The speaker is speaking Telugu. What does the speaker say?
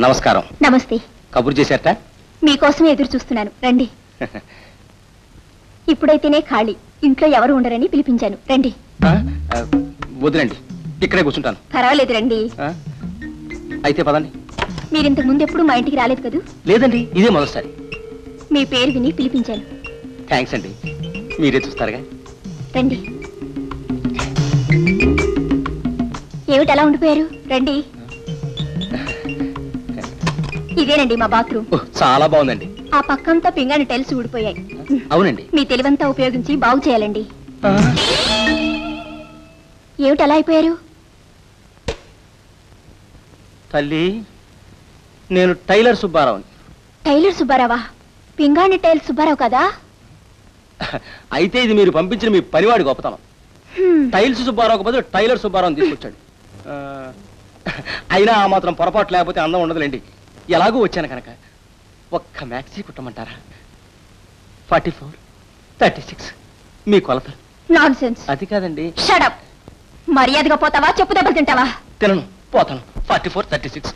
నమస్కారం. నమస్తే. కబురు చేశారట? మీకోసమే ఎదురు చూస్తున్నాను, రండి. ఇప్పుడైతేనే ఖాళీ, ఇంట్లో ఎవరు ఉండరని పిలిపించాను, రండి. వదిలేండి, ఇక్కడే కూర్చుంటాను. పర్వాలేదు, రండి. అయితే పదండి. మీరింతకు ముందు ఎప్పుడు మా ఇంటికి రాలేదు కదూ? లేదండి, ఇదే మొదటిసారి. మీ పేరు విని పిలిపించాను. థ్యాంక్స్ అండి, మీరే చూస్తారుగా. రండి. ఏమిటి అలా ఉండిపోయారు? రండి. ఇదేనండి మా బాత్రూమ్. చాలా బాగుందండి. ఆ పక్కంతా పింగాణి టైల్స్ ఊడిపోయాయి. అవునండి. మీ తెలివంతా ఉపయోగించి బాగు చేయాలండి. ఏమిటి అలా అయిపోయారు? తల్లి, నేను టైలర్ సుబ్బారావుని. టైలర్ సుబ్బారావా? పింగాణి టైల్ సుబ్బారావు కదా? అయితే ఇది మీరు పంపించిన మీ పనివాడి గొప్పతనం. టైల్స్ సుబ్బారావు బదులు టైలర్ సుబ్బారావుని తీసుకొచ్చాడు. అయినా ఆ మాత్రం పొరపాటు లేకపోతే అందం ఉండదులేండి. ఎలాగూ వచ్చాను కనుక ఒక్క మ్యాక్సీ కుట్టమంటారా? 44, 36 మీ కొలత. నాన్సెన్స్. అది కాదండి. Shut up. మర్యాదగా పోతావా, చెప్పు దెబ్బలు తింటావా? తినను, పోతాను. 44, 36